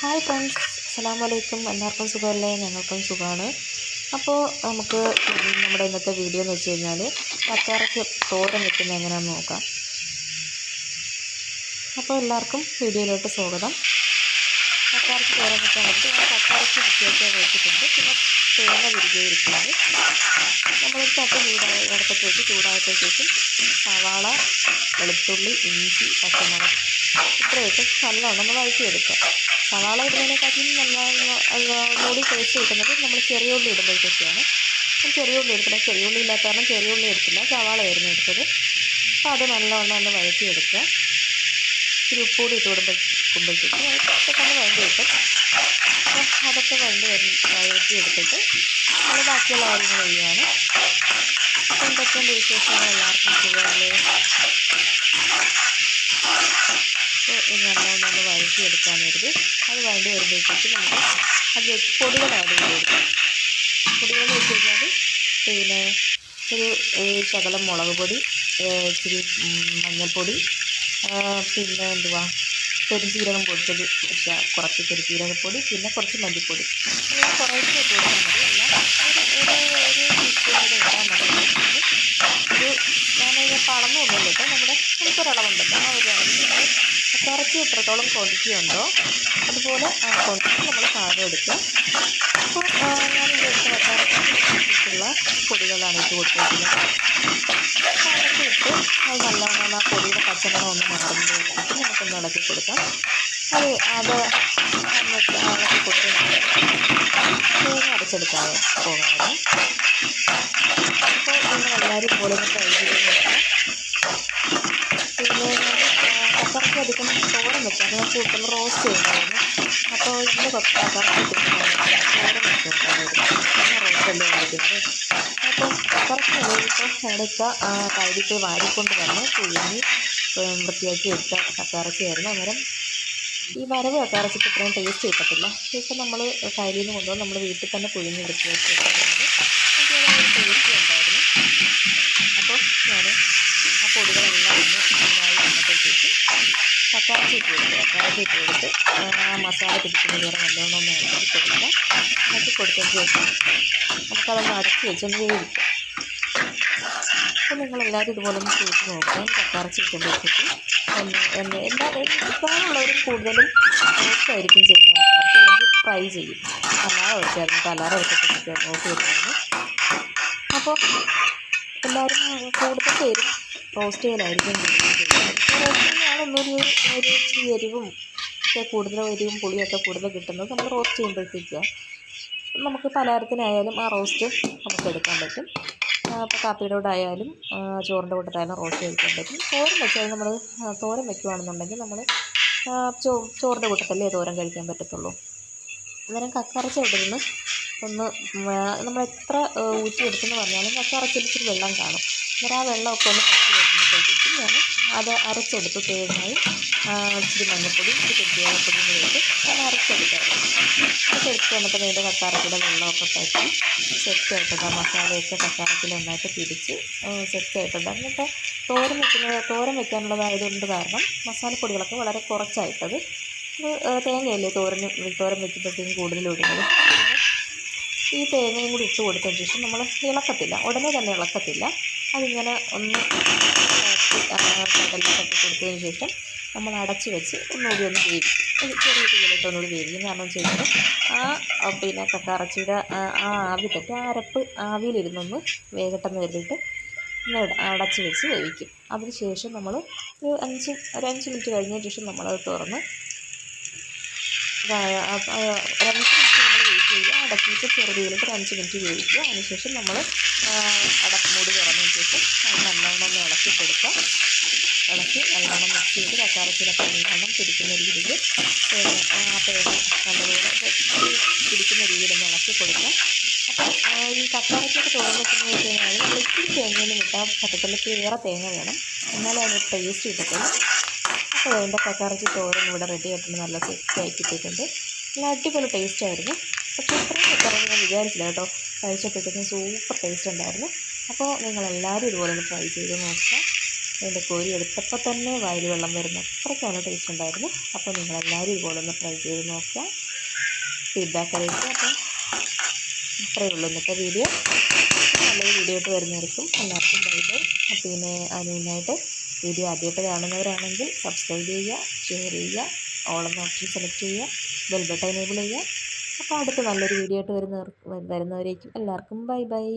Hi friends, അസ്സലാമലൈക്കും. എല്ലാവർക്കും സുഖമല്ലേ? ഞങ്ങൾക്കും സുഖമാണ്. അപ്പോൾ നമുക്ക് നമ്മുടെ ഇന്നത്തെ വീഡിയോ എന്ന് വെച്ച് കഴിഞ്ഞാൽ കക്കയിറച്ചി തോരൻ വെക്കുന്നത് എങ്ങനെയാണെന്ന് നോക്കാം. അപ്പോൾ എല്ലാവർക്കും വീഡിയോയിലോട്ട് സ്വാഗതം. കക്കയിറച്ചി തോരൻ വെക്കാൻ വേണ്ടി ഞാൻ കക്കയിറച്ചി വൃത്തിയാക്കി വെച്ചിട്ടുണ്ട്. പിന്നെ തേങ്ങ വിരികയിരിക്കുന്നത് നമ്മളൊരു ചട്ടി അടുപ്പത്ത് വെച്ച് ചൂടായപ്പോഴത്തേക്കും സവാള, വെളുത്തുള്ളി, ഇഞ്ചി, പച്ചമുളക് ഇത്രയിട്ട് നല്ലോണം വഴറ്റിയെടുക്കുക. സവാള ഇടുന്നതിനെക്കാട്ടിലും ഒന്നുകൂടി ടേസ്റ്റ് കിട്ടുന്നത് നമ്മൾ ചെറിയ ഉള്ളി ഇടുമ്പോഴത്തേക്കാണ്. ചെറിയ ഉള്ളി എടുത്തില്ല, ചെറിയ ഉള്ളി ഇല്ലാത്ത കാരണം ചെറിയ ഉള്ളി എടുത്തില്ല, സവാള ആയിരുന്നു എടുത്തത്. അപ്പോൾ അത് നല്ലോണം ഒന്ന് വഴറ്റിയെടുക്കുക. ഇച്ചിരി ഉപ്പൂടി ഇട്ട് കൊടുക്കുമ്പോഴത്തേക്കും പെട്ടെന്ന് വഴണ്ടി കിട്ടും. അപ്പോൾ അതൊക്കെ വഴറ്റിയെടുത്തിട്ട് നമ്മൾ ബാക്കിയുള്ള കാര്യങ്ങൾ ചെയ്യുകയാണ്. അപ്പോൾ എന്തൊക്കെയുണ്ട് വിശേഷങ്ങൾ? എല്ലാവർക്കും സുഖമല്ലേ? അപ്പോൾ നല്ലോണം ഒന്ന് വഴറ്റിയെടുക്കാൻ കരുതി അത് വഴണ്ടി വരുമ്പോഴത്തേക്ക് നമുക്ക് അതിലേക്ക് പൊടികൾ ആഡ് ചെയ്ത് കൊടുക്കാം. പൊടികൾ വെച്ച് കഴിഞ്ഞാൽ പിന്നെ ഒരു ശകലം മുളക് പൊടി, ഇച്ചിരി മഞ്ഞൾപ്പൊടി, പിന്നെ പെരുംജീരകം പൊടിച്ചത് കുറച്ച് പെരുംജീരകപ്പൊടി, പിന്നെ കുറച്ച് മല്ലിപ്പൊടി, അങ്ങനെ കുറേശ്ശെ ഇട്ട് കൊടുത്താൽ മതി. എല്ലാം ഒരു ടീസ്പൂണിൽ ഇട്ടാൽ മതി. ഞാനതിനെ അളന്നൊന്നുമില്ല കേട്ടോ. നമുക്കൊരളവുണ്ടല്ലോ, ആ ഒരു അളവിൽ കക്കയിറച്ചി എത്രത്തോളം ക്വാണ്ടിറ്റി ഉണ്ടോ അതുപോലെ ആ ക്വാണ്ടിറ്റി നമ്മൾ സാധനം എടുക്കുക. അപ്പോൾ ഞാനിവിടെ എടുത്ത കക്കയിറച്ചിക്കുള്ള പൊടികളാണ് ഇട്ട് കൊടുത്തിരിക്കുന്നത്. അതൊക്കെ ഇട്ട് അത് നല്ലോണം ആ പൊടിയുടെ പച്ചമണം ഒന്ന് മാറുന്നത് വെച്ചിട്ട് നമുക്കൊന്ന് ഇളക്കി കൊടുക്കാം. അത് ഇളക്കി കൊടുത്ത് തേങ്ങ അരച്ചെടുക്കാതെ പോകാതെ. അപ്പോൾ നിങ്ങളെല്ലാവരും പോലെ ഒന്ന് ട്രൈ ചെയ്ത് നോക്കാം. പിന്നെ കക്കയിറച്ചി അധികം തോരൻ വെക്കാം, നമുക്ക് കിട്ടുന്ന റോസ്റ്റ് ചെയ്യുന്നതായിരുന്നു. അപ്പോൾ ഇന്ന് കക്കയിറച്ചി കിട്ടുന്നതാണ് തോരൻ വെച്ചുകൊണ്ടായിരുന്നു, പിന്നെ റോസ്റ്റല്ലേ കഴിക്കുന്നത്. അപ്പോൾ കക്കയിറച്ചി ഇപ്പോൾ എടുത്ത കഴുകിയിട്ട് വാരിക്കൊണ്ട് വന്ന് പുഴുങ്ങി വൃത്തിയാക്കി എടുത്ത കക്കയിറച്ചിയായിരുന്നു. അന്നേരം ഈ വരവ് കക്കയിറച്ചിക്ക് ഇത്രയും ടേസ്റ്റ് കിട്ടത്തില്ല. ഇപ്പോൾ നമ്മൾ കയ്യിൽ നിന്ന് കൊണ്ടുപോകാൻ നമ്മൾ വീട്ടിൽ തന്നെ പുഴുങ്ങി വൃത്തിയാക്കി എടുക്കുന്നത് അതിൻ്റേതായ ടേസ്റ്റ് ഉണ്ടായിരുന്നു. അപ്പോൾ ഞാൻ ആ പൊടികളെല്ലാം ഒന്ന് നന്നായി വന്നപ്പോഴത്തേക്ക് കക്കയിറച്ചി ഇട്ട് കൊടുത്ത് ആ മസാല പിടിക്കുന്നത് വരെ നല്ലോണം ഒന്ന് ഇളക്കി കൊടുത്തതിന് ശേഷം നമുക്കതൊന്ന് അടച്ച് വെച്ചൊന്ന് വേവിക്കാം. അപ്പോൾ നിങ്ങളെല്ലാവരും ഇതുപോലെ ഒന്ന് ചെയ്ത് നോക്കാം. കക്കയിറച്ചി ഇട്ടുമ്പോഴത്തേക്ക് ഇപ്പോഴുള്ളവരും കൂടുതലും റോസ്റ്റായിരിക്കും ചെയ്യുന്നത്. കക്കയിറച്ചി അല്ലെങ്കിൽ ഫ്രൈ ചെയ്യും. അല്ലാതെ വെച്ചായിരുന്നു, കല്ലാറ വെച്ചിട്ട് നോക്കി വരുന്നത്. അപ്പോൾ എല്ലാവരും കൂടുതൽ പേരും റോസ്റ്റ് ചെയ്യലായിരിക്കും ചെയ്യുന്നത്. റോസ്റ്റിങ്ങാണ് ഒന്നൊരു ഇച്ചിരി എരിവും ഒക്കെ കൂടുതലും, എരിവും പുളിയൊക്കെ കൂടുതൽ കിട്ടുന്നത് നമ്മൾ റോസ്റ്റ് ചെയ്യുമ്പോഴത്തേക്കാണ്. നമുക്ക് പലഹാരത്തിനായാലും ആ റോസ്റ്റ് നമുക്ക് എടുക്കാൻ പറ്റും. ഇപ്പോൾ കാപ്പിയുടെ കൂടെ ആയാലും ചോറിൻ്റെ കൂട്ടത്തായാലും റോസ്റ്റ് കഴിക്കാൻ പറ്റും. തോരൻ വെച്ചാൽ നമ്മൾ തോരൻ വെക്കുകയാണെന്നുണ്ടെങ്കിൽ നമ്മൾ ചോറിൻ്റെ കൂട്ടത്തല്ലേ തോരൻ കഴിക്കാൻ പറ്റത്തുള്ളൂ. അന്നേരം കക്കയിറച്ചി ഇടുന്ന ഒന്ന് നമ്മൾ എത്ര ഊറ്റിയെടുത്തെന്ന് പറഞ്ഞാലും കക്കയിറച്ചിയിൽ ഇച്ചിരി വെള്ളം കാണും. അന്നേരം ആ വെള്ളമൊക്കെ ഒന്ന് പറ്റി വരുമ്പോഴത്തേക്കും ഞാൻ അത് അരച്ചെടുത്ത് തേങ്ങയും ഇച്ചിരി മഞ്ഞൾപ്പൊടി, ഇച്ചിരി പെരുംജീരകപ്പൊടിയും കൂടി ഇട്ട് ഞാൻ അരച്ചെടുത്ത് വന്നിട്ട് അതിൻ്റെ കക്കയിറച്ചിയുടെ വെള്ളമൊക്കെ പറ്റി സെറ്റായിട്ടുണ്ട്. ആ മസാലയൊക്കെ കക്കയിറച്ചിയിൽ നന്നായിട്ട് പിടിച്ച് സെറ്റായിട്ടുണ്ട്. എന്നിട്ട് തോരൻ വെക്കാനുള്ളതായതുകൊണ്ട് കാരണം മസാലപ്പൊടികളൊക്കെ വളരെ കുറച്ചായിട്ടത്. തേങ്ങയല്ലേ തോരൻ വെക്കുമ്പോഴത്തേക്കും കൂടുതലും ഇടുന്നത്. ഈ തേങ്ങയും കൂടി ഇട്ട് കൊടുത്തതിന് ശേഷം നമ്മൾ ഇളക്കത്തില്ല, ഉടനെ തന്നെ ഇളക്കത്തില്ല. അതിങ്ങനെ ഒന്ന് കടലിൽ തട്ടി കൊടുത്തതിന് ശേഷം നമ്മൾ അടച്ച് വെച്ച് ഒന്നുകൂടി ഒന്ന് വേവിക്കും. ചെറിയ തീയിലിട്ട് ഒന്നുകൂടി വേവിക്കും. കാരണം വെച്ച് കഴിഞ്ഞാൽ പിന്നെ കക്കയിറച്ചിയുടെ ആ ആവി തട്ടി ആ അരപ്പ് ആവിയിലിരുന്നൊന്ന് വേഗട്ടെന്ന് കരുതിയിട്ട് അടച്ച് വെച്ച് വേവിക്കും. അതിന് ശേഷം നമ്മൾ ഒരു 5 മിനിറ്റ് കഴിഞ്ഞതിന് ശേഷം നമ്മളത് തുറന്ന് 5 മിനിറ്റ് നമ്മൾ വെയിറ്റ് ചെയ്യുക. അടക്കിയിട്ട് ചെറുതീയിലിട്ട് 5 മിനിറ്റ് വേവിക്കുക. അതിനുശേഷം നമ്മൾ മൂടി തുറന്നതിന് ശേഷം അത് നല്ലോണം ഒന്ന് ഇളക്കി കൊടുക്കുക. ഇളക്കി നല്ലോണം മിക്സ് ചെയ്ത് കക്കയിറച്ചിയിലൊക്കെ നല്ലോണം പിടിക്കുന്ന രീതിയിൽ ആ തേങ്ങ നല്ലതുപോലെ പിടിക്കുന്ന രീതിയിലൊന്ന് ഇളക്കി കൊടുക്കുക. അപ്പോൾ ഈ കക്കയിറച്ചിയൊക്കെ തോരൻ വെക്കുന്നത് വെച്ച് കഴിഞ്ഞാൽ നമ്മൾ ഇത്തിരി തേങ്ങയൊന്നും കിട്ടാൻ പറ്റത്തില്ല, ഏറെ തേങ്ങ വേണം, എന്നാലേ അതിന് ടേസ്റ്റ് കിട്ടത്തുള്ളൂ. അപ്പോൾ അതിൻ്റെ കക്കയിറച്ചി തോരൻ ഇവിടെ റെഡി ആയിട്ടുണ്ട്, നല്ല സെറ്റായി കിട്ടിയിട്ടുണ്ട്. നല്ല അടിപൊളി ടേസ്റ്റായിരുന്നു. പക്ഷേ ഇത്രയും കക്കയിറച്ചി ഞാൻ വിചാരിച്ചില്ല കേട്ടോ. കഴിച്ചപ്പോഴത്തേക്കും സൂപ്പർ ടേസ്റ്റ് ഉണ്ടായിരുന്നു. അപ്പോൾ നിങ്ങളെല്ലാവരും ഇതുപോലെ ഒന്ന് ട്രൈ ചെയ്ത് നോക്കുക. അതിൻ്റെ കോരി എടുത്തപ്പോൾ തന്നെ വായിൽ വെള്ളം വരുന്നു, അത്രയ്ക്കാണ് ടേസ്റ്റ് ഉണ്ടായിരുന്നു. അപ്പോൾ നിങ്ങളെല്ലാവരും ഇതുപോലെ ഒന്ന് ട്രൈ ചെയ്ത് നോക്കുക, ഫീഡ്ബാക്ക് അറിയിക്കുക. അപ്പം ഇത്രയേ ഉള്ളൂ ഇന്നത്തെ വീഡിയോ. നല്ലൊരു വീഡിയോ ആയിട്ട് വരുന്നവർക്കും എല്ലാവർക്കും ബൈ ബൈ. പിന്നെ അതിന് മുന്നായിട്ട് വീഡിയോ ആദ്യമായിട്ട് കാണുന്നവരാണെങ്കിൽ സബ്സ്ക്രൈബ് ചെയ്യുക, ഷെയർ ചെയ്യുക, ഓൾ എന്ന ഓപ്ഷൻ സെലക്ട് ചെയ്യുക, ബെൽ ബട്ടൺ എനേബിൾ ചെയ്യുക. അപ്പോൾ അടുത്ത നല്ലൊരു വീഡിയോ ആയിട്ട് വരുന്നവരേക്കും എല്ലാവർക്കും ബൈ ബൈ.